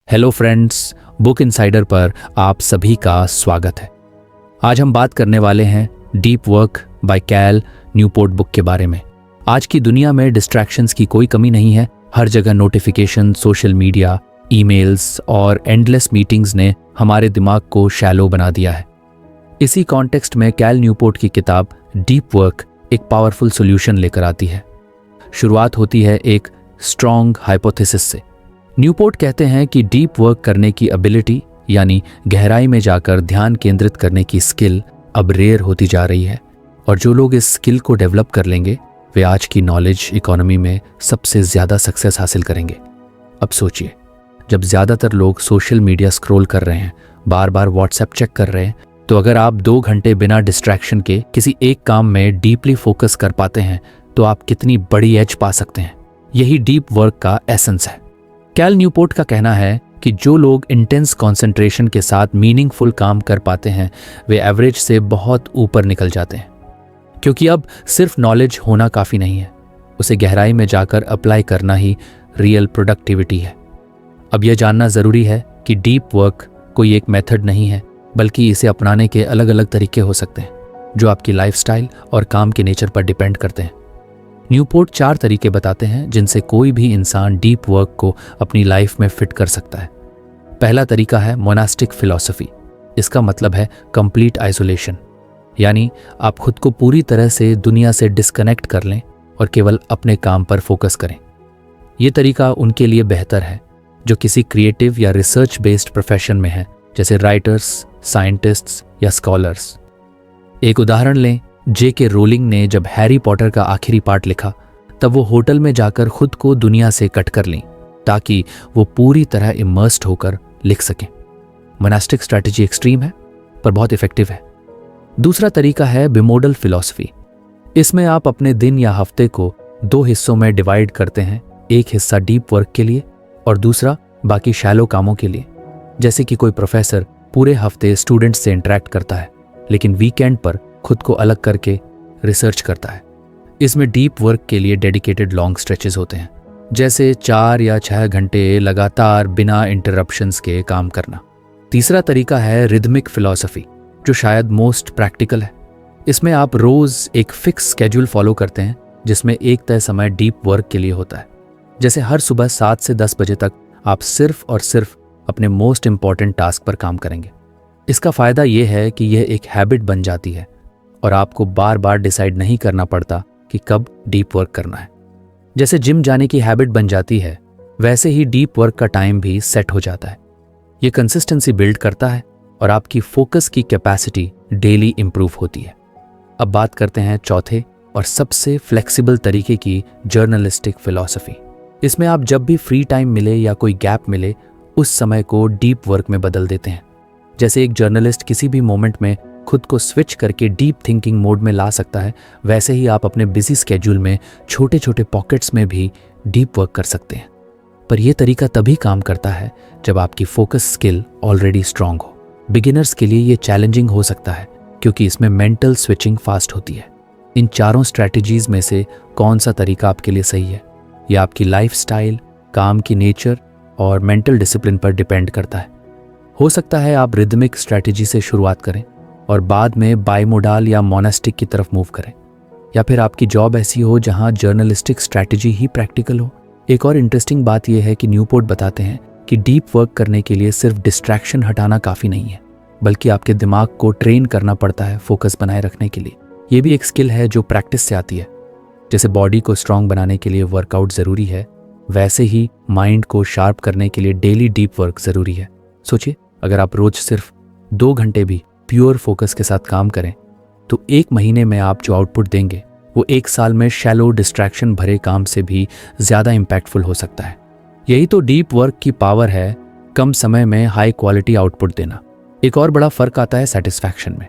Hello friends, book insider पर आप सभी का स्वागत है। आज हम बात करने वाले हैं deep work by Cal Newport book के बारे में। आज की दुनिया में डिस्ट्रैक्शंस की कोई कमी नहीं है। हर जगह नोटिफिकेशन, सोशल मीडिया, ईमेल्स और एंडलेस मीटिंग्स ने हमारे दिमाग को शैलो बना दिया है। इसी कॉन्टेक्स्ट में कैल न्यूपोर्ट की किताब डीप वर्क एक पावरफुल सॉल्यूशन लेकर आती है। शुरुआत होती है एक स्ट्रॉन्ग हाइपोथेसिस से। न्यूपोर्ट कहते हैं कि डीप वर्क करने की एबिलिटी यानी गहराई में जाकर ध्यान केंद्रित करने की स्किल अब रेयर होती जा रही है, और जो लोग इस स्किल को डेवलप कर लेंगे वे आज की नॉलेज इकोनॉमी में सबसे ज़्यादा सक्सेस हासिल करेंगे। अब सोचिए, जब ज़्यादातर लोग सोशल मीडिया स्क्रॉल कर रहे हैं, बार बार व्हाट्सएप चेक कर रहे हैं, तो अगर आप 2 घंटे बिना डिस्ट्रैक्शन के किसी एक काम में डीपली फोकस कर पाते हैं तो आप कितनी बड़ी एज पा सकते हैं। यही डीप वर्क का एसेंस है। कैल न्यूपोर्ट का कहना है कि जो लोग इंटेंस कंसंट्रेशन के साथ मीनिंगफुल काम कर पाते हैं वे एवरेज से बहुत ऊपर निकल जाते हैं, क्योंकि अब सिर्फ नॉलेज होना काफ़ी नहीं है, उसे गहराई में जाकर अप्लाई करना ही रियल प्रोडक्टिविटी है। अब यह जानना ज़रूरी है कि डीप वर्क कोई एक मेथड नहीं है, बल्कि इसे अपनाने के अलग अलग तरीके हो सकते हैं जो आपकी लाइफस्टाइल और काम के नेचर पर डिपेंड करते हैं। न्यूपोर्ट 4 तरीके बताते हैं जिनसे कोई भी इंसान डीप वर्क को अपनी लाइफ में फिट कर सकता है। पहला तरीका है मोनास्टिक फिलॉसफी। इसका मतलब है कंप्लीट आइसोलेशन, यानी आप खुद को पूरी तरह से दुनिया से डिस्कनेक्ट कर लें और केवल अपने काम पर फोकस करें। ये तरीका उनके लिए बेहतर है जो किसी क्रिएटिव या रिसर्च बेस्ड प्रोफेशन में है, जैसे राइटर्स, साइंटिस्ट्स या स्कॉलर्स। एक उदाहरण लें, J.K. रोलिंग ने जब हैरी पॉटर का आखिरी पार्ट लिखा तब वो होटल में जाकर खुद को दुनिया से कट कर ली ताकि वो पूरी तरह इमर्स्ड होकर लिख सकें। मोनास्टिक स्ट्रैटेजी एक्सट्रीम है पर बहुत इफेक्टिव है। दूसरा तरीका है बिमोडल फिलॉसफी। इसमें आप अपने दिन या हफ्ते को 2 हिस्सों में डिवाइड करते हैं, एक हिस्सा डीप वर्क के लिए और दूसरा बाकी शैलो कामों के लिए। जैसे कि कोई प्रोफेसर पूरे हफ्ते स्टूडेंट्स से इंटरेक्ट करता है लेकिन वीकेंड पर खुद को अलग करके रिसर्च करता है। इसमें डीप वर्क के लिए डेडिकेटेड लॉन्ग स्ट्रेचेस होते हैं, जैसे 4 या 6 घंटे लगातार बिना इंटरप्शंस के काम करना। तीसरा तरीका है रिदमिक फिलॉसफी, जो शायद मोस्ट प्रैक्टिकल है। इसमें आप रोज एक फिक्स स्केड्यूल फॉलो करते हैं जिसमें एक तय समय डीप वर्क के लिए होता है। जैसे हर सुबह 7 से 10 बजे तक आप सिर्फ और सिर्फ अपने मोस्ट इंपॉर्टेंट टास्क पर काम करेंगे। इसका फायदा यह है कि यह एक हैबिट बन जाती है और आपको बार बार डिसाइड नहीं करना पड़ता कि कब डीप वर्क करना है। जैसे जिम जाने की हैबिट बन जाती है, वैसे ही डीप वर्क का टाइम भी सेट हो जाता है। ये कंसिस्टेंसी बिल्ड करता है और आपकी फोकस की कैपेसिटी डेली इंप्रूव होती है। अब बात करते हैं चौथे और सबसे फ्लेक्सिबल तरीके की, जर्नलिस्टिक फिलॉसफी। इसमें आप जब भी फ्री टाइम मिले या कोई गैप मिले उस समय को डीप वर्क में बदल देते हैं। जैसे एक जर्नलिस्ट किसी भी मोमेंट में खुद को स्विच करके डीप थिंकिंग मोड में ला सकता है, वैसे ही आप अपने बिजी स्केड्यूल में छोटे छोटे पॉकेट्स में भी डीप वर्क कर सकते हैं। पर यह तरीका तभी काम करता है जब आपकी फोकस स्किल ऑलरेडी स्ट्रांग हो। बिगिनर्स के लिए यह चैलेंजिंग हो सकता है क्योंकि इसमें मेंटल स्विचिंग फास्ट होती है। इन चारों स्ट्रैटेजीज में से कौन सा तरीका आपके लिए सही है, यह आपकी लाइफस्टाइल, काम की नेचर और मेंटल डिसिप्लिन पर डिपेंड करता है। हो सकता है आप रिदमिक स्ट्रैटेजी से शुरुआत करें और बाद में बाइमोडाल या मोनास्टिक की तरफ मूव करें, या फिर आपकी जॉब ऐसी हो जहां जर्नलिस्टिक स्ट्रैटेजी ही प्रैक्टिकल हो। एक और इंटरेस्टिंग बात यह है कि न्यूपोर्ट बताते हैं कि डीप वर्क करने के लिए सिर्फ डिस्ट्रैक्शन हटाना काफ़ी नहीं है, बल्कि आपके दिमाग को ट्रेन करना पड़ता है फोकस बनाए रखने के लिए। ये भी एक स्किल है जो प्रैक्टिस से आती है। जैसे बॉडी को स्ट्रांग बनाने के लिए वर्कआउट ज़रूरी है, वैसे ही माइंड को शार्प करने के लिए डेली डीप वर्क ज़रूरी है। सोचिए, अगर आप रोज सिर्फ 2 घंटे भी प्योर फोकस के साथ काम करें तो 1 महीने में आप जो आउटपुट देंगे वो 1 साल में शैलो डिस्ट्रैक्शन भरे काम से भी ज़्यादा इम्पैक्टफुल हो सकता है। यही तो डीप वर्क की पावर है, कम समय में हाई क्वालिटी आउटपुट देना। एक और बड़ा फ़र्क आता है सेटिस्फैक्शन में।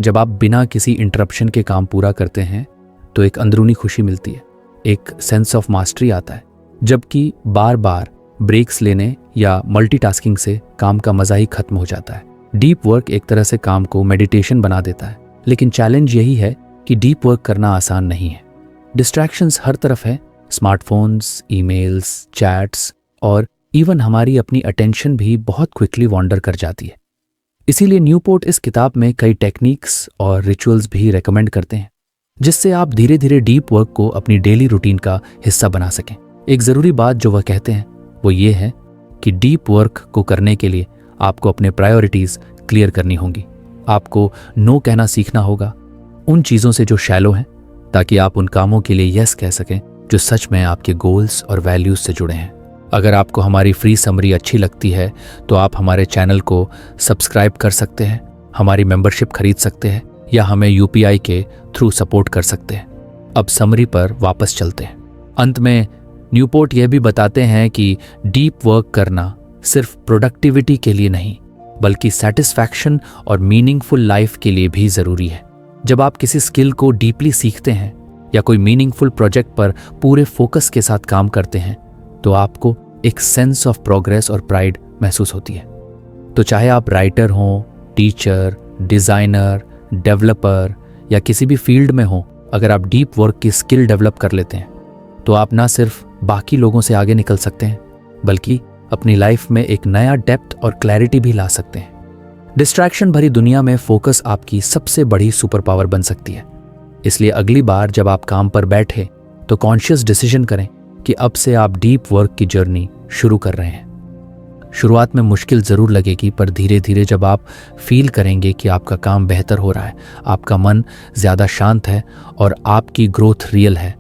जब आप बिना किसी इंटरप्शन के काम पूरा करते हैं तो एक अंदरूनी खुशी मिलती है, एक सेंस ऑफ मास्टरी आता है, जबकि बार बार ब्रेक्स लेने या मल्टीटास्किंग से काम का मज़ा ही खत्म हो जाता है। डीप वर्क एक तरह से काम को मेडिटेशन बना देता है, लेकिन चैलेंज यही है कि डीप वर्क करना आसान नहीं है। डिस्ट्रैक्शंस हर तरफ है, स्मार्टफोन्स, ईमेल्स, चैट्स और इवन हमारी अपनी अटेंशन भी बहुत क्विकली वॉन्डर कर जाती है। इसीलिए न्यूपोर्ट इस किताब में कई टेक्निक्स और रिचुअल्स भी रेकमेंड करते हैं जिससे आप धीरे धीरे डीप वर्क को अपनी डेली रूटीन का हिस्सा बना सकें। एक ज़रूरी बात जो वह कहते हैं वो ये है कि डीप वर्क को करने के लिए आपको अपने प्रायोरिटीज़ क्लियर करनी होंगी। आपको नो कहना सीखना होगा उन चीज़ों से जो शैलो हैं, ताकि आप उन कामों के लिए यस कह सकें जो सच में आपके गोल्स और वैल्यूज से जुड़े हैं। अगर आपको हमारी फ्री समरी अच्छी लगती है तो आप हमारे चैनल को सब्सक्राइब कर सकते हैं, हमारी मेंबरशिप खरीद सकते हैं या हमें यूपीआई के थ्रू सपोर्ट कर सकते हैं। अब समरी पर वापस चलते हैं। अंत में न्यूपोर्ट यह भी बताते हैं कि डीप वर्क करना सिर्फ प्रोडक्टिविटी के लिए नहीं बल्कि सेटिस्फैक्शन और मीनिंगफुल लाइफ के लिए भी ज़रूरी है। जब आप किसी स्किल को डीपली सीखते हैं या कोई मीनिंगफुल प्रोजेक्ट पर पूरे फोकस के साथ काम करते हैं तो आपको एक सेंस ऑफ प्रोग्रेस और प्राइड महसूस होती है। तो चाहे आप राइटर हों, टीचर, डिज़ाइनर, डेवलपर या किसी भी फील्ड में हों, अगर आप डीप वर्क की स्किल डेवलप कर लेते हैं तो आप ना सिर्फ बाकी लोगों से आगे निकल सकते हैं बल्कि अपनी लाइफ में एक नया डेप्थ और क्लैरिटी भी ला सकते हैं। डिस्ट्रैक्शन भरी दुनिया में फोकस आपकी सबसे बड़ी सुपर पावर बन सकती है। इसलिए अगली बार जब आप काम पर बैठे तो कॉन्शियस डिसीजन करें कि अब से आप डीप वर्क की जर्नी शुरू कर रहे हैं। शुरुआत में मुश्किल ज़रूर लगेगी, पर धीरे धीरे जब आप फील करेंगे कि आपका काम बेहतर हो रहा है, आपका मन ज़्यादा शांत है और आपकी ग्रोथ रियल है,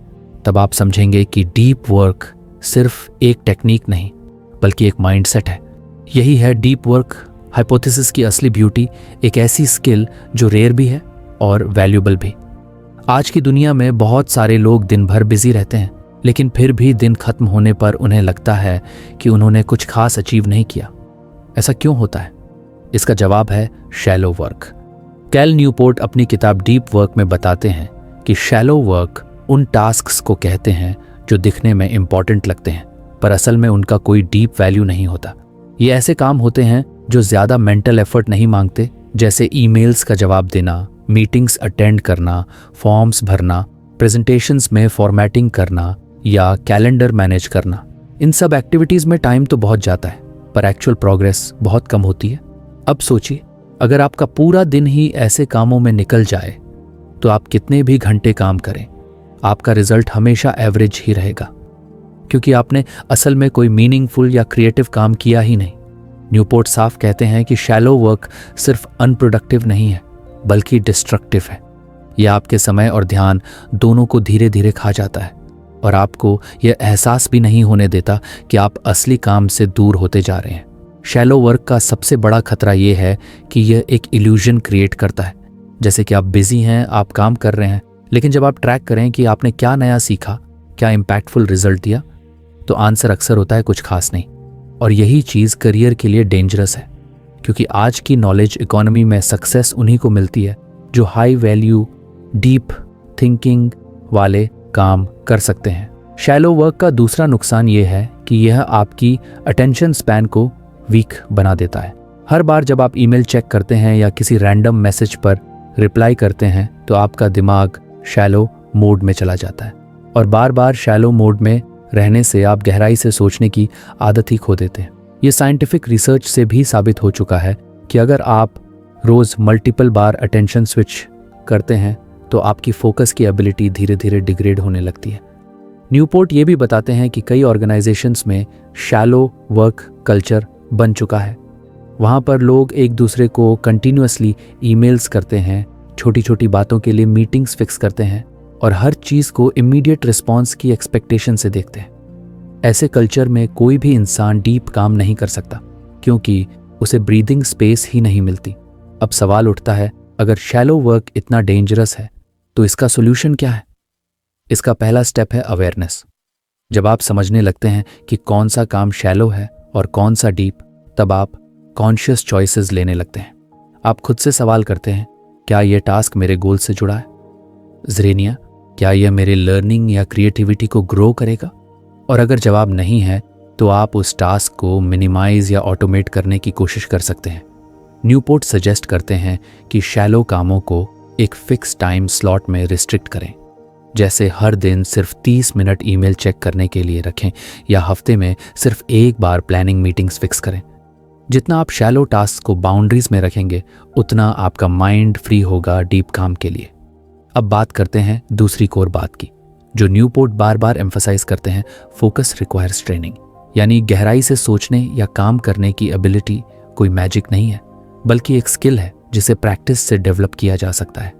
तब आप समझेंगे कि डीप वर्क सिर्फ एक टेक्निक नहीं बल्कि एक माइंडसेट है। यही है डीप वर्क हाइपोथेसिस की असली ब्यूटी, एक ऐसी स्किल जो रेयर भी है और वैल्यूएबल भी। आज की दुनिया में बहुत सारे लोग दिन भर बिजी रहते हैं, लेकिन फिर भी दिन खत्म होने पर उन्हें लगता है कि उन्होंने कुछ खास अचीव नहीं किया। ऐसा क्यों होता है? इसका जवाब है शैलो वर्क। कैल न्यूपोर्ट अपनी किताब डीप वर्क में बताते हैं कि शैलो वर्क उन टास्क्स को कहते हैं जो दिखने में इंपॉर्टेंट लगते हैं पर असल में उनका कोई डीप वैल्यू नहीं होता। ये ऐसे काम होते हैं जो ज़्यादा मेंटल एफर्ट नहीं मांगते, जैसे ईमेल्स का जवाब देना, मीटिंग्स अटेंड करना, फॉर्म्स भरना, प्रेजेंटेशंस में फॉर्मेटिंग करना या कैलेंडर मैनेज करना। इन सब एक्टिविटीज़ में टाइम तो बहुत जाता है पर एक्चुअल प्रोग्रेस बहुत कम होती है। अब सोचिए, अगर आपका पूरा दिन ही ऐसे कामों में निकल जाए तो आप कितने भी घंटे काम करें, आपका रिजल्ट हमेशा एवरेज ही रहेगा, क्योंकि आपने असल में कोई मीनिंगफुल या क्रिएटिव काम किया ही नहीं। न्यूपोर्ट साफ कहते हैं कि शैलो वर्क सिर्फ अनप्रोडक्टिव नहीं है बल्कि डिस्ट्रक्टिव है। यह आपके समय और ध्यान दोनों को धीरे धीरे खा जाता है और आपको यह एहसास भी नहीं होने देता कि आप असली काम से दूर होते जा रहे हैं। शैलो वर्क का सबसे बड़ा खतरा यह है कि यह एक इल्यूजन क्रिएट करता है, जैसे कि आप बिजी हैं, आप काम कर रहे हैं, लेकिन जब आप ट्रैक करें कि आपने क्या नया सीखा, क्या इम्पैक्टफुल रिजल्ट दिया, तो आंसर अक्सर होता है कुछ खास नहीं। और यही चीज़ करियर के लिए डेंजरस है, क्योंकि आज की नॉलेज इकोनॉमी में सक्सेस उन्हीं को मिलती है जो हाई वैल्यू, डीप थिंकिंग वाले काम कर सकते हैं। शैलो वर्क का दूसरा नुकसान ये है कि यह आपकी अटेंशन स्पैन को वीक बना देता है। हर बार जब आप ईमेल चेक करते हैं या किसी रैंडम मैसेज पर रिप्लाई करते हैं तो आपका दिमाग शैलो मोड में चला जाता है, और बार बार शैलो मोड में रहने से आप गहराई से सोचने की आदत ही खो देते हैं। ये साइंटिफिक रिसर्च से भी साबित हो चुका है कि अगर आप रोज़ मल्टीपल बार अटेंशन स्विच करते हैं तो आपकी फोकस की एबिलिटी धीरे धीरे डिग्रेड होने लगती है। न्यूपोर्ट ये भी बताते हैं कि कई ऑर्गेनाइजेशंस में शैलो वर्क कल्चर बन चुका है। वहाँ पर लोग एक दूसरे को कंटिन्यूअसली ईमेल्स करते हैं, छोटी छोटी बातों के लिए मीटिंग्स फिक्स करते हैं और हर चीज़ को इमीडिएट रिस्पॉन्स की एक्सपेक्टेशन से देखते हैं। ऐसे कल्चर में कोई भी इंसान डीप काम नहीं कर सकता, क्योंकि उसे ब्रीदिंग स्पेस ही नहीं मिलती। अब सवाल उठता है, अगर शैलो वर्क इतना डेंजरस है तो इसका सोल्यूशन क्या है? इसका पहला स्टेप है अवेयरनेस। जब आप समझने लगते हैं कि कौन सा काम शैलो है और कौन सा डीप, तब आप कॉन्शियस चॉइसेस लेने लगते हैं। आप खुद से सवाल करते हैं, क्या यह टास्क मेरे गोल से जुड़ा है? ज़रेनिया, क्या यह मेरे लर्निंग या क्रिएटिविटी को ग्रो करेगा? और अगर जवाब नहीं है तो आप उस टास्क को मिनिमाइज या ऑटोमेट करने की कोशिश कर सकते हैं। न्यूपोर्ट सजेस्ट करते हैं कि शैलो कामों को एक फिक्स टाइम स्लॉट में रिस्ट्रिक्ट करें। जैसे हर दिन सिर्फ 30 मिनट ईमेल चेक करने के लिए रखें या हफ्ते में सिर्फ एक बार प्लानिंग मीटिंग्स फिक्स करें। जितना आप शैलो टास्क को बाउंड्रीज में रखेंगे उतना आपका माइंड फ्री होगा डीप काम के लिए। अब बात करते हैं दूसरी कोर बात की, जो न्यूपोर्ट बार बार एम्फसाइज करते हैं, फोकस रिक्वायर्स ट्रेनिंग। यानी गहराई से सोचने या काम करने की एबिलिटी कोई मैजिक नहीं है, बल्कि एक स्किल है जिसे प्रैक्टिस से डेवलप किया जा सकता है।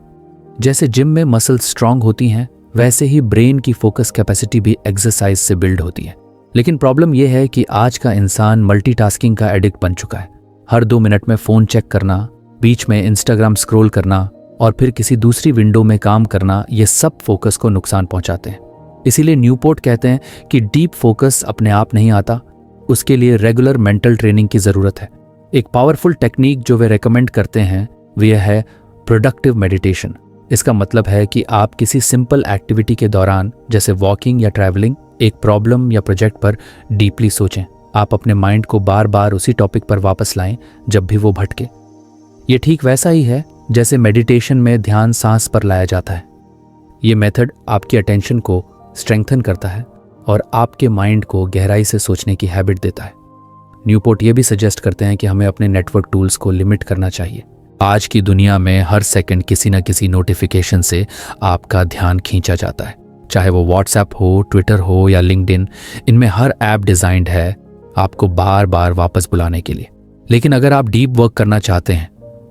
जैसे जिम में मसल्स स्ट्रांग होती हैं, वैसे ही ब्रेन की फोकस कैपेसिटी भी एक्सरसाइज से बिल्ड होती है। लेकिन प्रॉब्लम यह है कि आज का इंसान मल्टीटास्किंग का एडिक्ट बन चुका है। हर 2 मिनट में फ़ोन चेक करना, बीच में इंस्टाग्राम स्क्रॉल करना और फिर किसी दूसरी विंडो में काम करना, ये सब फोकस को नुकसान पहुंचाते हैं। इसीलिए न्यूपोर्ट कहते हैं कि डीप फोकस अपने आप नहीं आता, उसके लिए रेगुलर मेंटल ट्रेनिंग की ज़रूरत है। एक पावरफुल टेक्निक जो वे रेकमेंड करते हैं वह है प्रोडक्टिव मेडिटेशन। इसका मतलब है कि आप किसी सिंपल एक्टिविटी के दौरान, जैसे वॉकिंग या ट्रैवलिंग, एक प्रॉब्लम या प्रोजेक्ट पर डीपली सोचें। आप अपने माइंड को बार बार उसी टॉपिक पर वापस लाएं जब भी वो भटके। ये ठीक वैसा ही है जैसे मेडिटेशन में ध्यान सांस पर लाया जाता है। ये मेथड आपकी अटेंशन को स्ट्रेंथन करता है और आपके माइंड को गहराई से सोचने की हैबिट देता है। न्यूपोर्ट ये भी सजेस्ट करते हैं कि हमें अपने नेटवर्क टूल्स को लिमिट करना चाहिए। आज की दुनिया में हर सेकंड किसी न किसी नोटिफिकेशन से आपका ध्यान खींचा जाता है, चाहे वो व्हाट्सएप हो, ट्विटर हो या लिंक्डइन। इनमें हर ऐप डिजाइंड है आपको बार बार वापस बुलाने के लिए। लेकिन अगर आप डीप वर्क करना चाहते हैं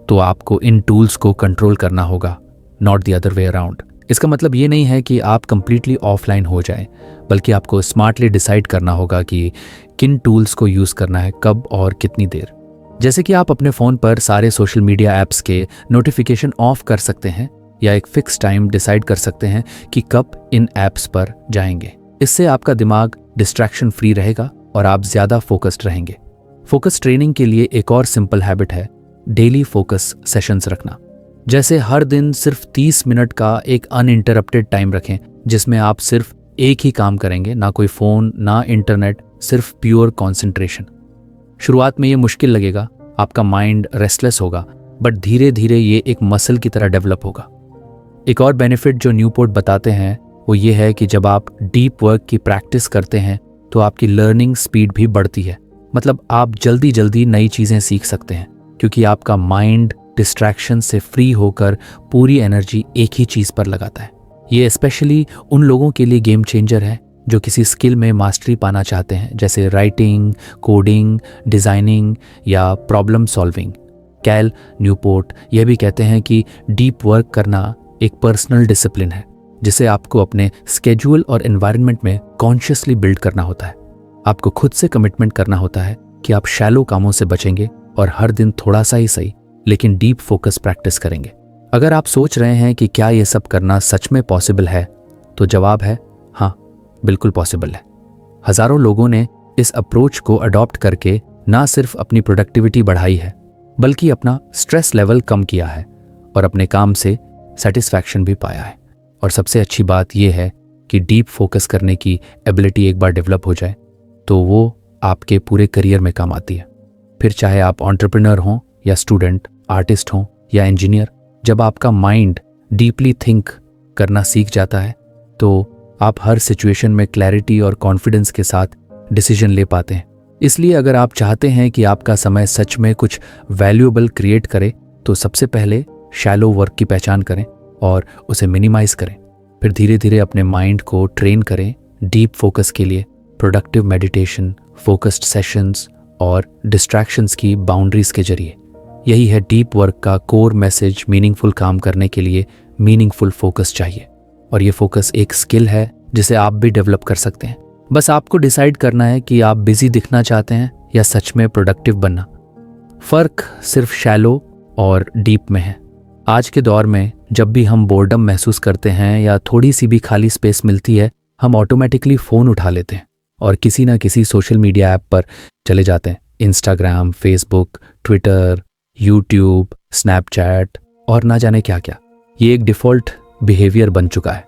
तो आपको इन टूल्स को कंट्रोल करना होगा, not the other way around. इसका मतलब ये नहीं है कि आप कंप्लीटली ऑफलाइन हो जाएं, बल्कि आपको स्मार्टली डिसाइड करना होगा कि किन टूल्स को यूज़ करना है, कब और कितनी देर। जैसे कि आप अपने फ़ोन पर सारे सोशल मीडिया ऐप्स के नोटिफिकेशन ऑफ कर सकते हैं या एक फिक्स टाइम डिसाइड कर सकते हैं कि कब इन ऐप्स पर जाएंगे। इससे आपका दिमाग डिस्ट्रैक्शन फ्री रहेगा और आप ज़्यादा फोकस्ड रहेंगे। फोकस ट्रेनिंग के लिए एक और सिंपल हैबिट है डेली फोकस सेशंस रखना। जैसे हर दिन सिर्फ 30 मिनट का एक अनइंटरप्टेड टाइम रखें जिसमें आप सिर्फ एक ही काम करेंगे, ना कोई फ़ोन, ना इंटरनेट, सिर्फ प्योर कॉन्सेंट्रेशन। शुरुआत में ये मुश्किल लगेगा, आपका माइंड रेस्टलेस होगा, बट धीरे धीरे ये एक मसल की तरह डेवलप होगा। एक और बेनिफिट जो न्यूपोर्ट बताते हैं वो ये है कि जब आप डीप वर्क की प्रैक्टिस करते हैं तो आपकी लर्निंग स्पीड भी बढ़ती है। मतलब आप जल्दी जल्दी नई चीज़ें सीख सकते हैं क्योंकि आपका माइंड डिस्ट्रैक्शन से फ्री होकर पूरी एनर्जी एक ही चीज़ पर लगाता है। ये स्पेशली उन लोगों के लिए गेम चेंजर है जो किसी स्किल में मास्टरी पाना चाहते हैं, जैसे राइटिंग, कोडिंग, डिज़ाइनिंग या प्रॉब्लम सॉल्विंग। कैल न्यूपोर्ट यह भी कहते हैं कि डीप वर्क करना एक पर्सनल डिसिप्लिन है जिसे आपको अपने स्केड्यूल और एनवायरनमेंट में कॉन्शियसली बिल्ड करना होता है। आपको खुद से कमिटमेंट करना होता है कि आप शैलो कामों से बचेंगे और हर दिन थोड़ा सा ही सही लेकिन डीप फोकस प्रैक्टिस करेंगे। अगर आप सोच रहे हैं कि क्या ये सब करना सच में पॉसिबल है, तो जवाब है हाँ, बिल्कुल पॉसिबल है। हजारों लोगों ने इस अप्रोच को अडॉप्ट करके ना सिर्फ अपनी प्रोडक्टिविटी बढ़ाई है बल्कि अपना स्ट्रेस लेवल कम किया है और अपने काम से सेटिस्फैक्शन भी पाया है। और सबसे अच्छी बात यह है कि डीप फोकस करने की एबिलिटी एक बार डेवलप हो जाए तो वो आपके पूरे करियर में काम आती है। फिर चाहे आप एंटरप्रेन्योर हों या स्टूडेंट, आर्टिस्ट हों या इंजीनियर, जब आपका माइंड डीपली थिंक करना सीख जाता है तो आप हर सिचुएशन में क्लैरिटी और कॉन्फिडेंस के साथ डिसीजन ले पाते हैं। इसलिए अगर आप चाहते हैं कि आपका समय सच में कुछ वैल्यूएबल क्रिएट करे तो सबसे पहले शैलो वर्क की पहचान करें और उसे मिनिमाइज करें। फिर धीरे धीरे अपने माइंड को ट्रेन करें डीप फोकस के लिए। प्रोडक्टिव मेडिटेशन, फोकस्ड सेशंस और डिस्ट्रैक्शंस की बाउंड्रीज के जरिए। यही है डीप वर्क का कोर मैसेज। मीनिंगफुल काम करने के लिए मीनिंगफुल फोकस चाहिए और ये फोकस एक स्किल है जिसे आप भी डेवलप कर सकते हैं। बस आपको डिसाइड करना है कि आप बिजी दिखना चाहते हैं या सच में प्रोडक्टिव बनना। फर्क सिर्फ शैलो और डीप में है। आज के दौर में जब भी हम बोर्डम महसूस करते हैं या थोड़ी सी भी खाली स्पेस मिलती है, हम ऑटोमेटिकली फ़ोन उठा लेते हैं और किसी ना किसी सोशल मीडिया ऐप पर चले जाते हैं। Instagram, Facebook, Twitter, YouTube, Snapchat और ना जाने क्या क्या। ये एक डिफ़ॉल्ट बिहेवियर बन चुका है।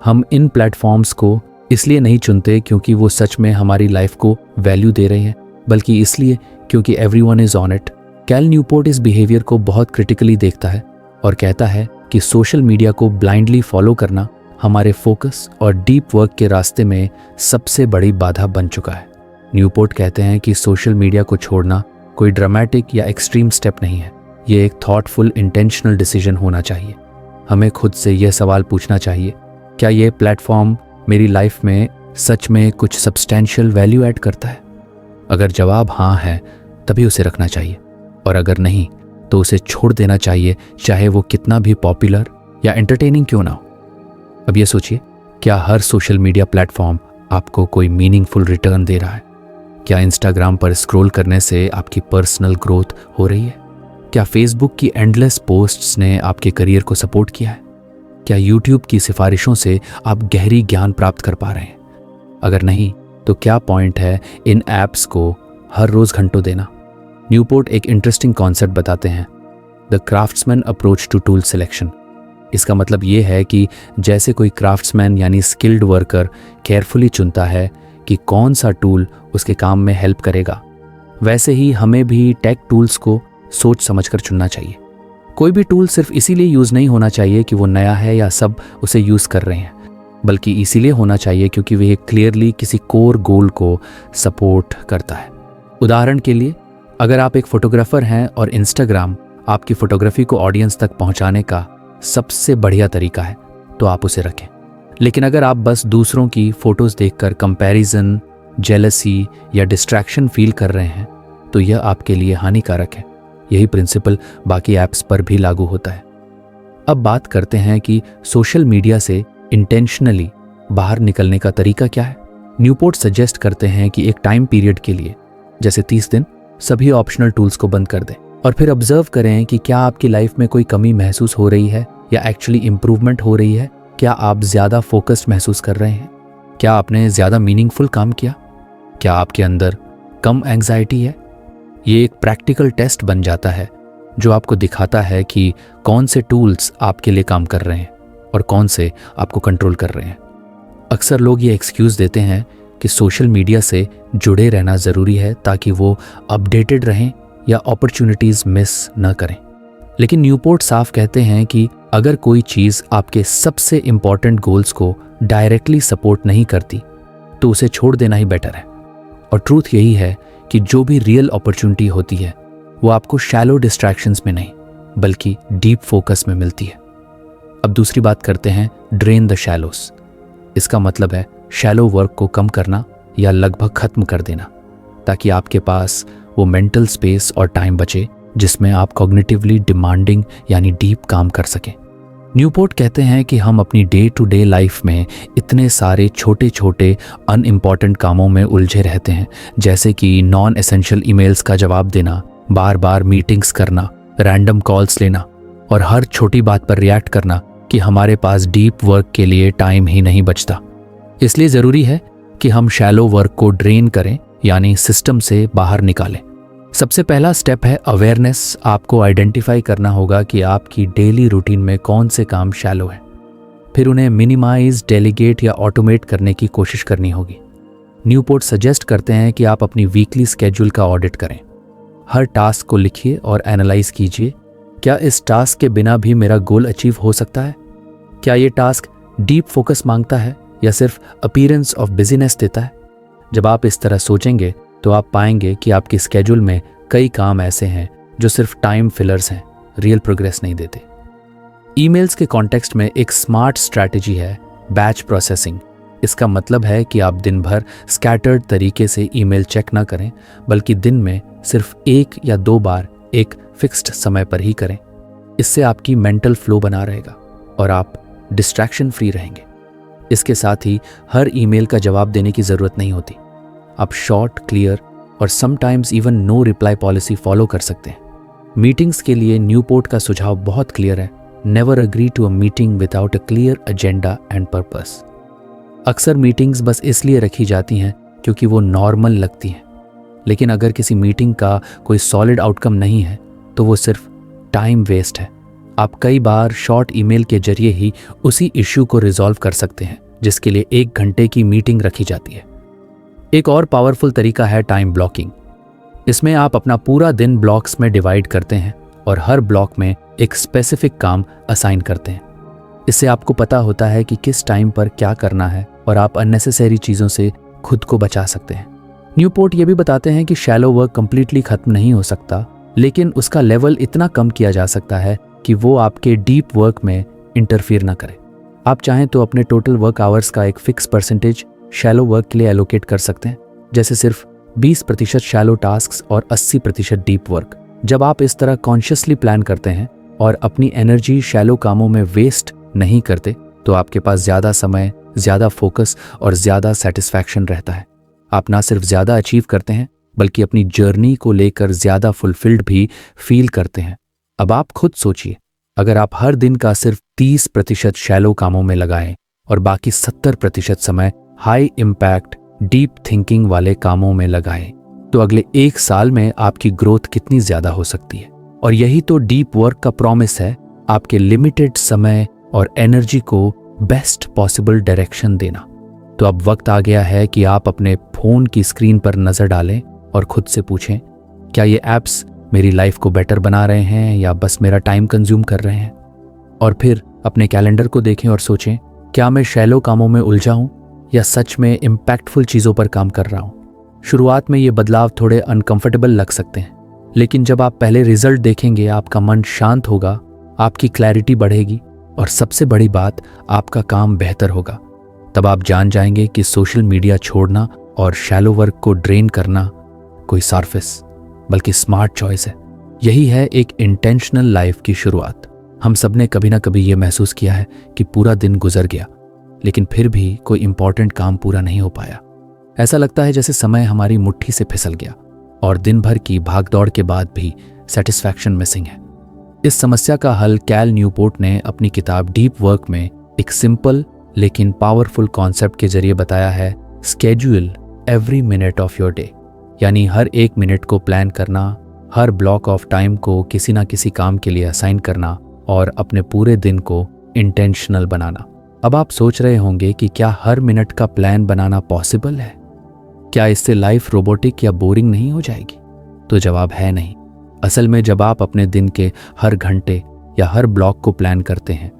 हम इन प्लेटफॉर्म्स को इसलिए नहीं चुनते क्योंकि वो सच में हमारी लाइफ को वैल्यू दे रहे हैं, बल्कि इसलिए क्योंकि everyone is on it. Cal Newport इस बिहेवियर को बहुत क्रिटिकली देखता है और कहता है कि सोशल मीडिया को ब्लाइंडली फॉलो करना हमारे फोकस और डीप वर्क के रास्ते में सबसे बड़ी बाधा बन चुका है। न्यूपोर्ट कहते हैं कि सोशल मीडिया को छोड़ना कोई ड्रामेटिक या एक्सट्रीम स्टेप नहीं है, ये एक थॉटफुल इंटेंशनल डिसीजन होना चाहिए। हमें खुद से यह सवाल पूछना चाहिए, क्या ये प्लेटफॉर्म मेरी लाइफ में सच में कुछ सब्सटेंशियल वैल्यू ऐड करता है? अगर जवाब हाँ है तभी उसे रखना चाहिए, और अगर नहीं तो उसे छोड़ देना चाहिए, चाहे वो कितना भी पॉपुलर या एंटरटेनिंग क्यों ना हो। अब ये सोचिए, क्या हर सोशल मीडिया प्लेटफॉर्म आपको कोई मीनिंगफुल रिटर्न दे रहा है? क्या इंस्टाग्राम पर स्क्रॉल करने से आपकी पर्सनल ग्रोथ हो रही है? क्या फेसबुक की एंडलेस पोस्ट्स ने आपके करियर को सपोर्ट किया है? क्या यूट्यूब की सिफारिशों से आप गहरी ज्ञान प्राप्त कर पा रहे हैं? अगर नहीं तो क्या पॉइंट है इन ऐप्स को हर रोज घंटों देना? न्यूपोर्ट एक इंटरेस्टिंग कॉन्सेप्ट बताते हैं, the craftsman approach to tool selection. इसका मतलब ये है कि जैसे कोई क्राफ्ट्समैन यानी स्किल्ड वर्कर केयरफुली चुनता है कि कौन सा टूल उसके काम में हेल्प करेगा, वैसे ही हमें भी टेक टूल्स को सोच समझकर चुनना चाहिए। कोई भी टूल सिर्फ इसीलिए यूज़ नहीं होना चाहिए कि वो नया है या सब उसे यूज़ कर रहे हैं, बल्कि इसीलिए होना चाहिए क्योंकि वह क्लियरली किसी कोर गोल को सपोर्ट करता है। उदाहरण के लिए, अगर आप एक फोटोग्राफर हैं और इंस्टाग्राम आपकी फोटोग्राफी को ऑडियंस तक पहुंचाने का सबसे बढ़िया तरीका है, तो आप उसे रखें। लेकिन अगर आप बस दूसरों की फोटोज देखकर कंपैरिजन, जेलसी या डिस्ट्रैक्शन फील कर रहे हैं, तो यह आपके लिए हानिकारक है। यही प्रिंसिपल बाकी ऐप्स पर भी लागू होता है। अब बात करते हैं कि सोशल मीडिया से इंटेंशनली बाहर निकलने का तरीका क्या है। न्यूपोर्ट सजेस्ट करते हैं कि एक टाइम पीरियड के लिए, जैसे 30 दिन, सभी ऑप्शनल टूल्स को बंद कर दें और फिर ऑब्जर्व करें कि क्या आपकी लाइफ में कोई कमी महसूस हो रही है या एक्चुअली इंप्रूवमेंट हो रही है। क्या आप ज़्यादा फोकस्ड महसूस कर रहे हैं? क्या आपने ज़्यादा मीनिंगफुल काम किया? क्या आपके अंदर कम एंग्जाइटी है? ये एक प्रैक्टिकल टेस्ट बन जाता है जो आपको दिखाता है कि कौन से टूल्स आपके लिए काम कर रहे हैं और कौन से आपको कंट्रोल कर रहे हैं। अक्सर लोग ये एक्सक्यूज़ देते हैं कि सोशल मीडिया से जुड़े रहना ज़रूरी है ताकि वो अपडेटेड रहें या अपॉर्चुनिटीज़ मिस न करें। लेकिन न्यूपोर्ट साफ कहते हैं कि अगर कोई चीज़ आपके सबसे इम्पॉर्टेंट गोल्स को डायरेक्टली सपोर्ट नहीं करती तो उसे छोड़ देना ही बेटर है। और ट्रूथ यही है कि जो भी रियल अपॉर्चुनिटी होती है वो आपको शैलो डिस्ट्रैक्शंस में नहीं बल्कि डीप फोकस में मिलती है। अब दूसरी बात करते हैं ड्रेन द शैलोस। इसका मतलब है शैलो वर्क को कम करना या लगभग खत्म कर देना, ताकि आपके पास वो मेंटल स्पेस और टाइम बचे जिसमें आप कॉग्निटिवली डिमांडिंग यानी डीप काम कर सकें। न्यूपोर्ट कहते हैं कि हम अपनी डे टू डे लाइफ में इतने सारे छोटे छोटे अनइम्पॉर्टेंट कामों में उलझे रहते हैं, जैसे कि नॉन एसेंशियल ईमेल्स का जवाब देना, बार बार मीटिंग्स करना, रैंडम कॉल्स लेना और हर छोटी बात पर रिएक्ट करना, कि हमारे पास डीप वर्क के लिए टाइम ही नहीं बचता। इसलिए ज़रूरी है कि हम शैलो वर्क को ड्रेन करें यानी सिस्टम से बाहर निकालें। सबसे पहला स्टेप है अवेयरनेस। आपको आइडेंटिफाई करना होगा कि आपकी डेली रूटीन में कौन से काम शैलो हैं। फिर उन्हें मिनिमाइज, डेलीगेट या ऑटोमेट करने की कोशिश करनी होगी। न्यूपोर्ट सजेस्ट करते हैं कि आप अपनी वीकली स्केड्यूल का ऑडिट करें। हर टास्क को लिखिए और एनालाइज कीजिए, क्या इस टास्क के बिना भी मेरा गोल अचीव हो सकता है? क्या ये टास्क डीप फोकस मांगता है या सिर्फ अपीयरेंस ऑफ बिजीनेस देता है? जब आप इस तरह सोचेंगे तो आप पाएंगे कि आपके स्केड्यूल में कई काम ऐसे हैं जो सिर्फ टाइम फिलर्स हैं, रियल प्रोग्रेस नहीं देते। ईमेल्स के कॉन्टेक्स्ट में एक स्मार्ट स्ट्रैटेजी है बैच प्रोसेसिंग। इसका मतलब है कि आप दिन भर स्कैटर्ड तरीके से ईमेल चेक ना करें, बल्कि दिन में सिर्फ 1 या 2 बार एक फिक्स्ड समय पर ही करें। इससे आपकी मेंटल फ्लो बना रहेगा और आप डिस्ट्रैक्शन फ्री रहेंगे। इसके साथ ही हर ईमेल का जवाब देने की ज़रूरत नहीं होती। आप शॉर्ट, क्लियर और sometimes even know reply policy follow कर सकते हैं। मीटिंग्स के लिए न्यूपोर्ट का सुझाव बहुत क्लियर है, never agree to a meeting without a clear agenda and purpose. अक्सर मीटिंग्स बस इसलिए रखी जाती हैं क्योंकि वो नॉर्मल लगती हैं, लेकिन अगर किसी मीटिंग का कोई सॉलिड आउटकम नहीं है तो वो सिर्फ टाइम वेस्ट है। आप कई बार शॉर्ट ईमेल के जरिए ही उसी इश्यू को रिजॉल्व कर सकते हैं जिसके लिए 1 घंटे की मीटिंग रखी जाती है। एक और पावरफुल तरीका है टाइम ब्लॉकिंग। इसमें आप अपना पूरा दिन ब्लॉक्स में डिवाइड करते हैं और हर ब्लॉक में एक स्पेसिफिक काम असाइन करते हैं। इससे आपको पता होता है कि किस टाइम पर क्या करना है और आप अननेसेसरी चीज़ों से खुद को बचा सकते हैं। न्यूपोर्ट ये भी बताते हैं कि शैलो वर्क कंप्लीटली खत्म नहीं हो सकता, लेकिन उसका लेवल इतना कम किया जा सकता है कि वो आपके डीप वर्क में इंटरफियर ना करे। आप चाहें तो अपने टोटल वर्क आवर्स का एक फिक्स परसेंटेज शैलो वर्क के लिए एलोकेट कर सकते हैं, जैसे सिर्फ 20% शैलो टास्क्स और 80% डीप वर्क। जब आप इस तरह कॉन्शियसली प्लान करते हैं और अपनी एनर्जी शैलो कामों में वेस्ट नहीं करते, तो आपके पास ज़्यादा समय, ज़्यादा फोकस और ज़्यादा सेटिस्फैक्शन रहता है। आप ना सिर्फ ज़्यादा अचीव करते हैं, बल्कि अपनी जर्नी को लेकर ज़्यादा फुलफिल्ड भी फील करते हैं। अब आप खुद सोचिए, अगर आप हर दिन का सिर्फ 30% शैलो कामों में लगाएं और बाकी 70% समय हाई इम्पैक्ट डीप थिंकिंग वाले कामों में लगाएं, तो अगले 1 साल में आपकी ग्रोथ कितनी ज़्यादा हो सकती है। और यही तो डीप वर्क का प्रॉमिस है, आपके लिमिटेड समय और एनर्जी को बेस्ट पॉसिबल डायरेक्शन देना। तो अब वक्त आ गया है कि आप अपने फ़ोन की स्क्रीन पर नज़र डालें और खुद से पूछें, क्या ये ऐप्स मेरी लाइफ को बेटर बना रहे हैं या बस मेरा टाइम कंज्यूम कर रहे हैं? और फिर अपने कैलेंडर को देखें और सोचें, क्या मैं शैलो कामों में उलझा हूँ या सच में इम्पैक्टफुल चीज़ों पर काम कर रहा हूँ? शुरुआत में ये बदलाव थोड़े अनकंफर्टेबल लग सकते हैं, लेकिन जब आप पहले रिजल्ट देखेंगे, आपका मन शांत होगा, आपकी क्लैरिटी बढ़ेगी और सबसे बड़ी बात, आपका काम बेहतर होगा। तब आप जान जाएंगे कि सोशल मीडिया छोड़ना और शैलो वर्क को ड्रेन करना कोई सरफेस बल्कि स्मार्ट चॉइस है। यही है एक इंटेंशनल लाइफ की शुरुआत। हम सब ने कभी ना कभी ये महसूस किया है कि पूरा दिन गुजर गया, लेकिन फिर भी कोई इंपॉर्टेंट काम पूरा नहीं हो पाया। ऐसा लगता है जैसे समय हमारी मुट्ठी से फिसल गया और दिन भर की भागदौड़ के बाद भी सेटिस्फैक्शन मिसिंग है। इस समस्या का हल कैल न्यूपोर्ट ने अपनी किताब डीप वर्क में एक सिंपल लेकिन पावरफुल कॉन्सेप्ट के जरिए बताया है। Schedule every minute of your day, यानी हर 1 मिनट को प्लान करना, हर ब्लॉक ऑफ टाइम को किसी ना किसी काम के लिए असाइन करना और अपने पूरे दिन को इंटेंशनल बनाना। अब आप सोच रहे होंगे कि क्या हर मिनट का प्लान बनाना पॉसिबल है? क्या इससे लाइफ रोबोटिक या बोरिंग नहीं हो जाएगी? तो जवाब है नहीं। असल में जब आप अपने दिन के हर घंटे या हर ब्लॉक को प्लान करते हैं,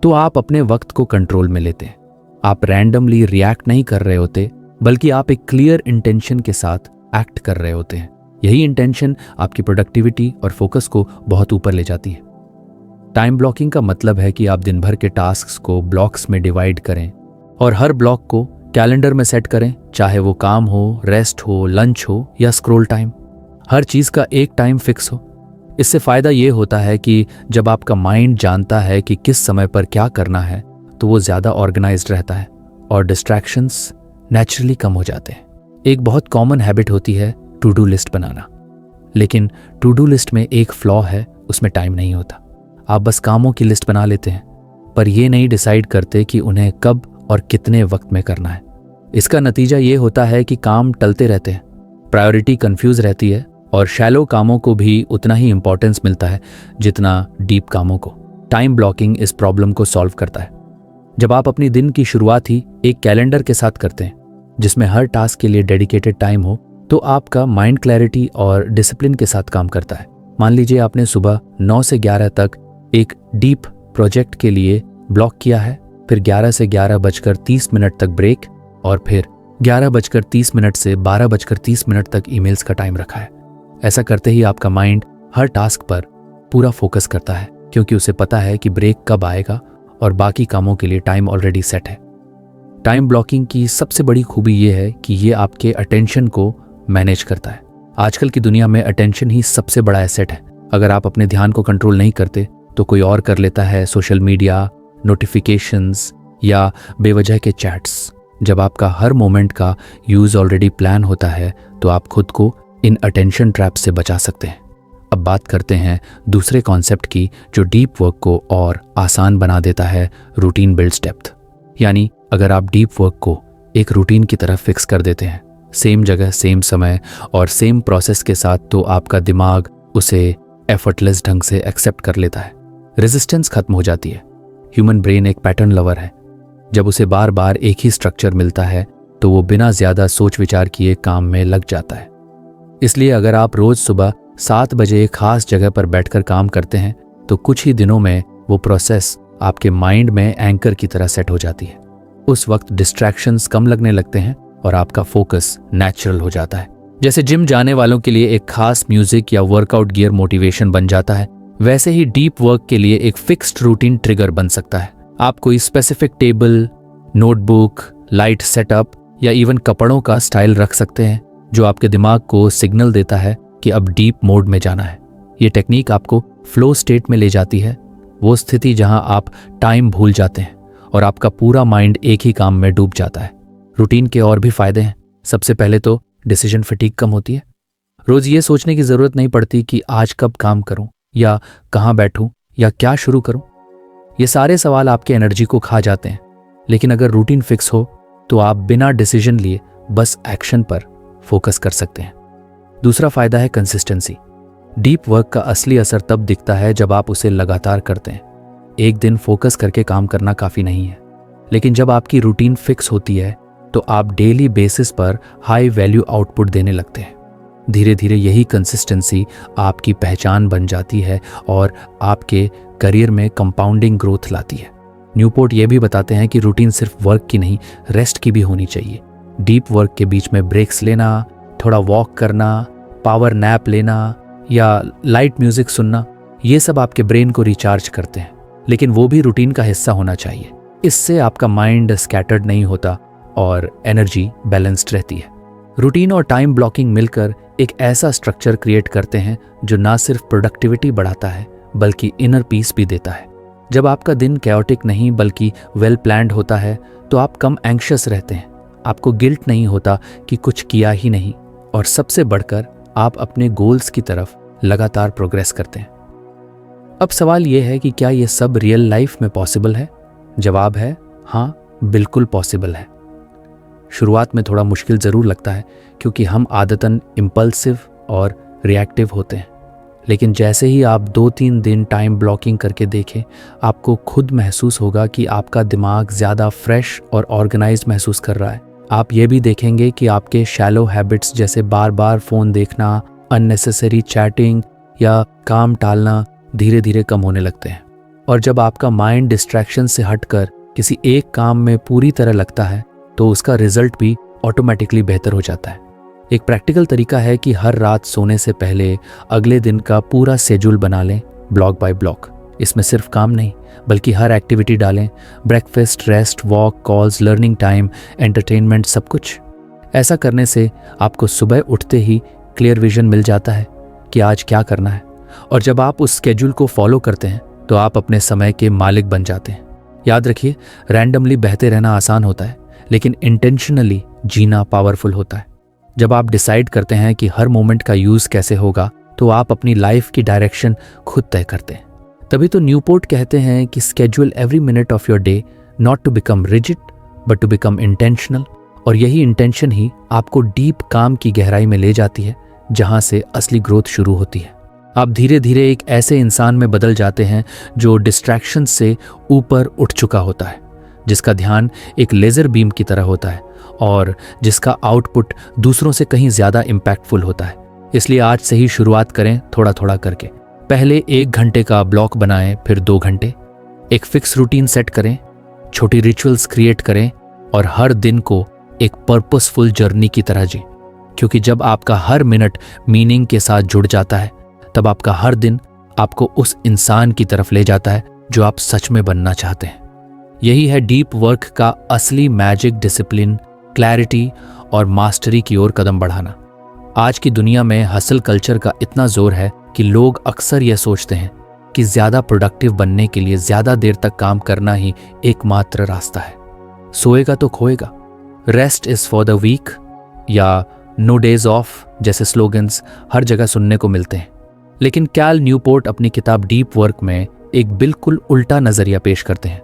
तो आप अपने वक्त को कंट्रोल में लेते हैं। आप रैंडमली रिएक्ट नहीं कर रहे होते, बल्कि आप एक क्लियर इंटेंशन के साथ एक्ट कर रहे होते हैं। यही इंटेंशन आपकी प्रोडक्टिविटी और फोकस को बहुत ऊपर ले जाती है। टाइम ब्लॉकिंग का मतलब है कि आप दिन भर के टास्क्स को ब्लॉक्स में डिवाइड करें और हर ब्लॉक को कैलेंडर में सेट करें, चाहे वो काम हो, रेस्ट हो, लंच हो या स्क्रॉल टाइम। हर चीज़ का एक टाइम फिक्स हो। इससे फ़ायदा ये होता है कि जब आपका माइंड जानता है कि किस समय पर क्या करना है, तो वो ज़्यादा ऑर्गेनाइज्ड रहता है और डिस्ट्रैक्शंस नेचुरली कम हो जाते हैं। एक बहुत कॉमन हैबिट होती है टू डू लिस्ट बनाना, लेकिन टू डू लिस्ट में एक फ्लॉ है, उसमें टाइम नहीं होता। आप बस कामों की लिस्ट बना लेते हैं, पर ये नहीं डिसाइड करते कि उन्हें कब और कितने वक्त में करना है। इसका नतीजा ये होता है कि काम टलते रहते हैं, प्रायोरिटी कंफ्यूज रहती है और शैलो कामों को भी उतना ही इंपॉर्टेंस मिलता है जितना डीप कामों को। टाइम ब्लॉकिंग इस प्रॉब्लम को सॉल्व करता है। जब आप अपनी दिन की शुरुआत ही एक कैलेंडर के साथ करते हैं जिसमें हर टास्क के लिए डेडिकेटेड टाइम हो, तो आपका माइंड क्लैरिटी और डिसिप्लिन के साथ काम करता है। मान लीजिए आपने सुबह 9 से 11 तक एक डीप प्रोजेक्ट के लिए ब्लॉक किया है, फिर 11 से 11:30 तक ब्रेक और फिर 11:30 से 12:30 तक ईमेल्स का टाइम रखा है। ऐसा करते ही आपका माइंड हर टास्क पर पूरा फोकस करता है, क्योंकि उसे पता है कि ब्रेक कब आएगा और बाकी कामों के लिए टाइम ऑलरेडी सेट है। टाइम ब्लॉकिंग की सबसे बड़ी खूबी ये है कि ये आपके अटेंशन को मैनेज करता है। आजकल की दुनिया में अटेंशन ही सबसे बड़ा एसेट है। अगर आप अपने ध्यान को कंट्रोल नहीं करते तो कोई और कर लेता है। सोशल मीडिया, नोटिफिकेशंस या बेवजह के चैट्स। जब आपका हर मोमेंट का यूज ऑलरेडी प्लान होता है, तो आप खुद को इन अटेंशन ट्रैप से बचा सकते हैं। अब बात करते हैं दूसरे कॉन्सेप्ट की जो डीप वर्क को और आसान बना देता है, रूटीन बिल्ड्स डेप्थ। यानी अगर आप डीप वर्क को एक रूटीन की तरफ फिक्स कर देते हैं, सेम जगह, सेम समय और सेम प्रोसेस के साथ, तो आपका दिमाग उसे एफर्टलेस ढंग से एक्सेप्ट कर लेता है। रेजिस्टेंस खत्म हो जाती है। ह्यूमन ब्रेन एक पैटर्न लवर है। जब उसे बार बार एक ही स्ट्रक्चर मिलता है तो वो बिना ज्यादा सोच विचार किए काम में लग जाता है। इसलिए अगर आप रोज सुबह 7 बजे एक खास जगह पर बैठकर काम करते हैं, तो कुछ ही दिनों में वो प्रोसेस आपके माइंड में एंकर की तरह सेट हो जाती है। उस वक्त डिस्ट्रैक्शंस कम लगने लगते हैं और आपका फोकस नेचुरल हो जाता है। जैसे जिम जाने वालों के लिए एक खास म्यूजिक या वर्कआउट गियर मोटिवेशन बन जाता है, वैसे ही डीप वर्क के लिए एक फिक्स्ड रूटीन ट्रिगर बन सकता है। आप कोई specific table, notebook, light setup या इवन कपड़ों का स्टाइल रख सकते हैं जो आपके दिमाग को सिग्नल देता है कि अब डीप मोड में जाना है। ये टेक्निक आपको फ्लो स्टेट में ले जाती है, वो स्थिति जहां आप टाइम भूल जाते हैं और आपका पूरा माइंड एक ही काम में डूब जाता है। रूटीन के और भी फायदे हैं। सबसे पहले तो डिसीजन फटीग कम होती है। रोज ये सोचने की जरूरत नहीं पड़ती कि आज कब काम करूं या कहां बैठूं या क्या शुरू करूं। ये सारे सवाल आपके एनर्जी को खा जाते हैं। लेकिन अगर रूटीन फिक्स हो तो आप बिना डिसीजन लिए बस एक्शन पर फोकस कर सकते हैं। दूसरा फायदा है कंसिस्टेंसी। डीप वर्क का असली असर तब दिखता है जब आप उसे लगातार करते हैं। एक दिन फोकस करके काम करना काफी नहीं है, लेकिन जब आपकी रूटीन फिक्स होती है तो आप डेली बेसिस पर हाई वैल्यू आउटपुट देने लगते हैं। धीरे धीरे यही कंसिस्टेंसी आपकी पहचान बन जाती है और आपके करियर में कंपाउंडिंग ग्रोथ लाती है। न्यूपोर्ट ये भी बताते हैं कि रूटीन सिर्फ वर्क की नहीं, रेस्ट की भी होनी चाहिए। डीप वर्क के बीच में ब्रेक्स लेना, थोड़ा वॉक करना, पावर नैप लेना या लाइट म्यूजिक सुनना, ये सब आपके ब्रेन को रिचार्ज करते हैं, लेकिन वो भी रूटीन का हिस्सा होना चाहिए। इससे आपका माइंड स्कैटर्ड नहीं होता और एनर्जी बैलेंस्ड रहती है। रूटीन और टाइम ब्लॉकिंग मिलकर एक ऐसा स्ट्रक्चर क्रिएट करते हैं जो ना सिर्फ प्रोडक्टिविटी बढ़ाता है बल्कि इनर पीस भी देता है। जब आपका दिन कैओटिक नहीं बल्कि वेल प्लान्ड होता है तो आप कम एंग्शियस रहते हैं, आपको गिल्ट नहीं होता कि कुछ किया ही नहीं, और सबसे बढ़कर आप अपने गोल्स की तरफ लगातार प्रोग्रेस करते हैं। अब सवाल यह है कि क्या यह सब रियल लाइफ में पॉसिबल है? जवाब है हाँ, बिल्कुल पॉसिबल है। शुरुआत में थोड़ा मुश्किल ज़रूर लगता है क्योंकि हम आदतन इम्पल्सिव और रिएक्टिव होते हैं, लेकिन जैसे ही आप 2-3 दिन टाइम ब्लॉकिंग करके देखें, आपको खुद महसूस होगा कि आपका दिमाग ज़्यादा फ्रेश और ऑर्गेनाइज्ड महसूस कर रहा है। आप ये भी देखेंगे कि आपके शैलो हैबिट्स जैसे बार बार फ़ोन देखना, अननेसेसरी चैटिंग या काम टालना धीरे धीरे कम होने लगते हैं। और जब आपका माइंड डिस्ट्रैक्शन से हटकर किसी एक काम में पूरी तरह लगता है तो उसका रिजल्ट भी ऑटोमेटिकली बेहतर हो जाता है। एक प्रैक्टिकल तरीका है कि हर रात सोने से पहले अगले दिन का पूरा शेड्यूल बना लें, ब्लॉक बाय ब्लॉक। इसमें सिर्फ काम नहीं बल्कि हर एक्टिविटी डालें, breakfast, rest, walk, calls, learning time, entertainment, सब कुछ। ऐसा करने से आपको सुबह उठते ही क्लियर विजन मिल जाता है कि आज क्या करना है, और जब आप उस स्केड्यूल को फॉलो करते हैं तो आप अपने समय के मालिक बन जाते हैं। याद रखिए, रैंडमली बहते रहना आसान होता है, लेकिन इंटेंशनली जीना पावरफुल होता है। जब आप डिसाइड करते हैं कि हर मोमेंट का यूज कैसे होगा तो आप अपनी लाइफ की डायरेक्शन खुद तय करते हैं। तभी तो न्यूपोर्ट कहते हैं कि schedule every minute of your day, not to become rigid but to become intentional. और यही इंटेंशन ही आपको डीप काम की गहराई में ले जाती है जहां से असली ग्रोथ शुरू होती है। आप धीरे धीरे एक ऐसे इंसान में बदल जाते हैं जो डिस्ट्रैक्शन से ऊपर उठ चुका होता है, जिसका ध्यान एक लेजर बीम की तरह होता है और जिसका आउटपुट दूसरों से कहीं ज्यादा इम्पैक्टफुल होता है। इसलिए आज से ही शुरुआत करें, थोड़ा थोड़ा करके। पहले 1 घंटे का ब्लॉक बनाएं, फिर 2 घंटे। एक फिक्स रूटीन सेट करें, छोटी रिचुअल्स क्रिएट करें और हर दिन को एक पर्पसफुल जर्नी की तरह जिएं। क्योंकि जब आपका हर मिनट मीनिंग के साथ जुड़ जाता है तब आपका हर दिन आपको उस इंसान की तरफ ले जाता है जो आप सच में बनना चाहते हैं। यही है डीप वर्क का असली मैजिक, डिसिप्लिन, क्लैरिटी और मास्टरी की ओर कदम बढ़ाना। आज की दुनिया में हसल कल्चर का इतना जोर है कि लोग अक्सर यह सोचते हैं कि ज्यादा प्रोडक्टिव बनने के लिए ज्यादा देर तक काम करना ही एकमात्र रास्ता है। सोएगा तो खोएगा, rest is for the weak या नो डेज ऑफ जैसे स्लोगन्स हर जगह सुनने को मिलते हैं। लेकिन कैल न्यूपोर्ट अपनी किताब डीप वर्क में एक बिल्कुल उल्टा नजरिया पेश करते हैं।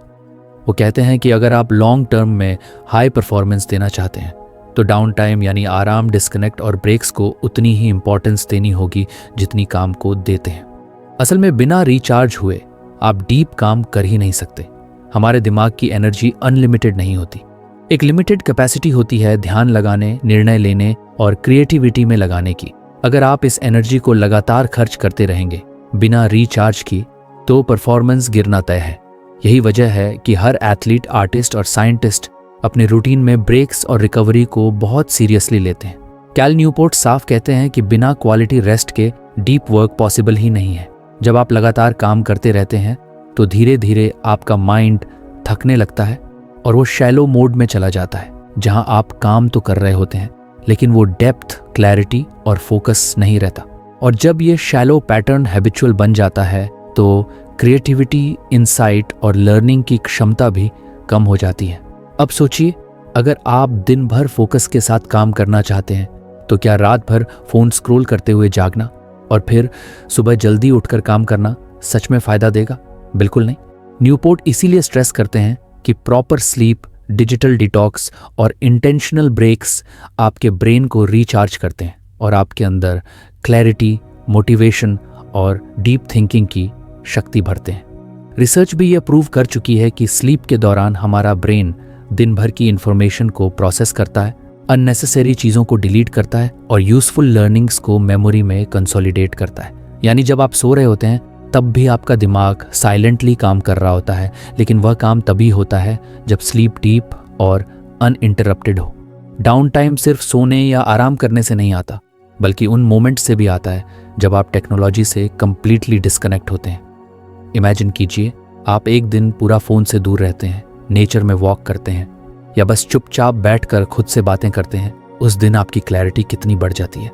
वो कहते हैं कि अगर आप लॉन्ग टर्म में हाई परफॉर्मेंस देना चाहते हैं तो डाउन टाइम यानी आराम, डिस्कनेक्ट और ब्रेक्स को उतनी ही इंपॉर्टेंस देनी होगी जितनी काम को देते हैं। असल में बिना रिचार्ज हुए आप डीप काम कर ही नहीं सकते। हमारे दिमाग की एनर्जी अनलिमिटेड नहीं होती। एक लिमिटेड कैपेसिटी होती है ध्यान लगाने, निर्णय लेने और क्रिएटिविटी में लगाने की। अगर आप इस एनर्जी को लगातार खर्च करते रहेंगे बिना रिचार्ज की तो परफॉर्मेंस गिरना तय है। यही वजह है कि हर एथलीट, आर्टिस्ट और साइंटिस्ट अपने रूटीन में ब्रेक्स और रिकवरी को बहुत सीरियसली लेते हैं। कैल न्यूपोर्ट साफ कहते हैं कि बिना क्वालिटी रेस्ट के डीप वर्क पॉसिबल ही नहीं है। जब आप लगातार काम करते रहते हैं तो धीरे धीरे आपका माइंड थकने लगता है और वो शैलो मोड में चला जाता है, जहां आप काम तो कर रहे होते हैं लेकिन वो डेप्थ, क्लैरिटी और फोकस नहीं रहता। और जब ये शैलो पैटर्न हैबिचुअल बन जाता है तो क्रिएटिविटी, इंसाइट और लर्निंग की क्षमता भी कम हो जाती है। अब सोचिए, अगर आप दिन भर फोकस के साथ काम करना चाहते हैं तो क्या रात भर फोन स्क्रॉल करते हुए जागना और फिर सुबह जल्दी उठकर काम करना सच में फायदा देगा? बिल्कुल नहीं। न्यूपोर्ट इसीलिए स्ट्रेस करते हैं कि प्रॉपर स्लीप, डिजिटल डिटॉक्स और इंटेंशनल ब्रेक्स आपके ब्रेन को रिचार्ज करते हैं और आपके अंदर क्लैरिटी, मोटिवेशन और डीप थिंकिंग की शक्ति भरते हैं। रिसर्च भी यह प्रूव कर चुकी है कि स्लीप के दौरान हमारा ब्रेन दिन भर की इंफॉर्मेशन को प्रोसेस करता है, अननेसेसरी चीज़ों को डिलीट करता है और यूजफुल लर्निंग्स को मेमोरी में कंसोलिडेट करता है। यानी जब आप सो रहे होते हैं तब भी आपका दिमाग साइलेंटली काम कर रहा होता है, लेकिन वह काम तभी होता है जब स्लीप डीप और अनइंटरप्टेड हो। डाउन टाइम सिर्फ सोने या आराम करने से नहीं आता, बल्कि उन मोमेंट्स से भी आता है जब आप टेक्नोलॉजी से कंप्लीटली डिस्कनेक्ट होते हैं। इमेजिन कीजिए, आप एक दिन पूरा फ़ोन से दूर रहते हैं, नेचर में वॉक करते हैं या बस चुपचाप बैठकर खुद से बातें करते हैं। उस दिन आपकी क्लैरिटी कितनी बढ़ जाती है।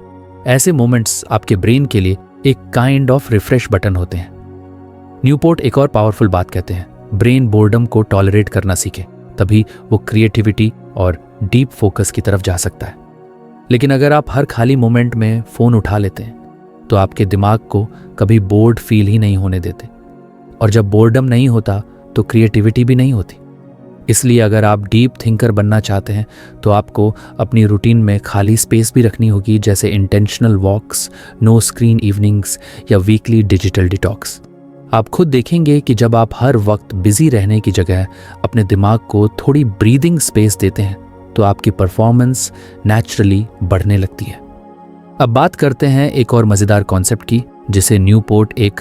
ऐसे मोमेंट्स आपके ब्रेन के लिए एक काइंड ऑफ रिफ्रेश बटन होते हैं। न्यूपोर्ट एक और पावरफुल बात कहते हैं, ब्रेन बोर्डम को टॉलरेट करना सीखे, तभी वो क्रिएटिविटी और डीप फोकस की तरफ जा सकता है। लेकिन अगर आप हर खाली मोमेंट में फ़ोन उठा लेते हैं तो आपके दिमाग को कभी बोर्ड फील ही नहीं होने देते, और जब बोर्डम नहीं होता तो क्रिएटिविटी भी नहीं होती। इसलिए अगर आप डीप थिंकर बनना चाहते हैं तो आपको अपनी रूटीन में खाली स्पेस भी रखनी होगी, जैसे इंटेंशनल वॉक्स, नो स्क्रीन इवनिंग्स या वीकली डिजिटल डिटॉक्स। आप खुद देखेंगे कि जब आप हर वक्त बिजी रहने की जगह अपने दिमाग को थोड़ी ब्रीदिंग स्पेस देते हैं तो आपकी परफॉर्मेंस नेचुरली बढ़ने लगती है। अब बात करते हैं एक और मज़ेदार कॉन्सेप्ट की, जिसे न्यूपोर्ट एक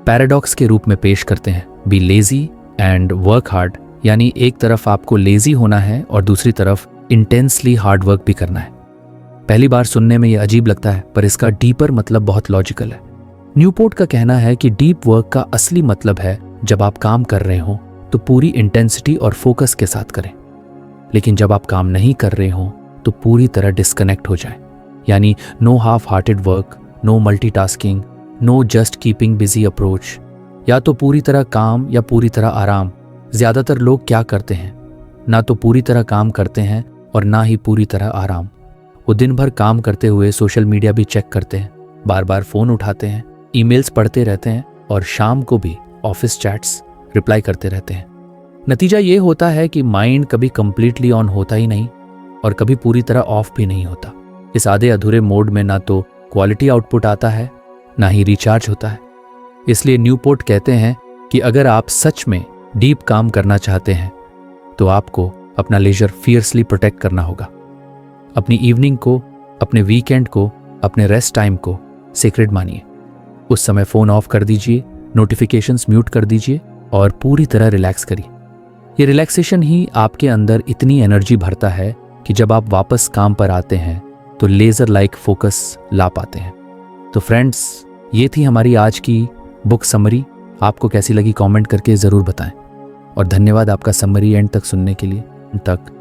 पैराडॉक्स के रूप में पेश करते हैं, be lazy and work hard. यानी एक तरफ आपको लेजी होना है और दूसरी तरफ इंटेंसली हार्ड वर्क भी करना है। पहली बार सुनने में यह अजीब लगता है, पर इसका डीपर मतलब बहुत लॉजिकल है। न्यूपोर्ट का कहना है कि डीप वर्क का असली मतलब है जब आप काम कर रहे हो तो पूरी इंटेंसिटी और फोकस के साथ करें, लेकिन जब आप काम नहीं कर रहे हो तो पूरी तरह डिस्कनेक्ट हो जाए। यानी no half hearted work, no multitasking, no just keeping busy approach. या तो पूरी तरह काम या पूरी तरह आराम। ज़्यादातर लोग क्या करते हैं, ना तो पूरी तरह काम करते हैं और ना ही पूरी तरह आराम। वो दिन भर काम करते हुए सोशल मीडिया भी चेक करते हैं, बार बार फ़ोन उठाते हैं, ईमेल्स पढ़ते रहते हैं और शाम को भी ऑफिस चैट्स रिप्लाई करते रहते हैं। नतीजा ये होता है कि माइंड कभी कंप्लीटली ऑन होता ही नहीं और कभी पूरी तरह ऑफ भी नहीं होता। इस आधे अधूरे मोड में ना तो क्वालिटी आउटपुट आता है, ना ही रिचार्ज होता है। इसलिए न्यूपोर्ट कहते हैं कि अगर आप सच में डीप काम करना चाहते हैं तो आपको अपना लेजर फियर्सली प्रोटेक्ट करना होगा। अपनी इवनिंग को, अपने वीकेंड को, अपने रेस्ट टाइम को सीक्रेट मानिए। उस समय फ़ोन ऑफ कर दीजिए, नोटिफिकेशंस म्यूट कर दीजिए और पूरी तरह रिलैक्स करिए। ये रिलैक्सेशन ही आपके अंदर इतनी एनर्जी भरता है कि जब आप वापस काम पर आते हैं तो लेज़र लाइक फोकस ला पाते हैं। तो फ्रेंड्स, ये थी हमारी आज की बुक समरी। आपको कैसी लगी कमेंट करके ज़रूर बताएं और धन्यवाद आपका समरी एंड तक सुनने के लिए। तक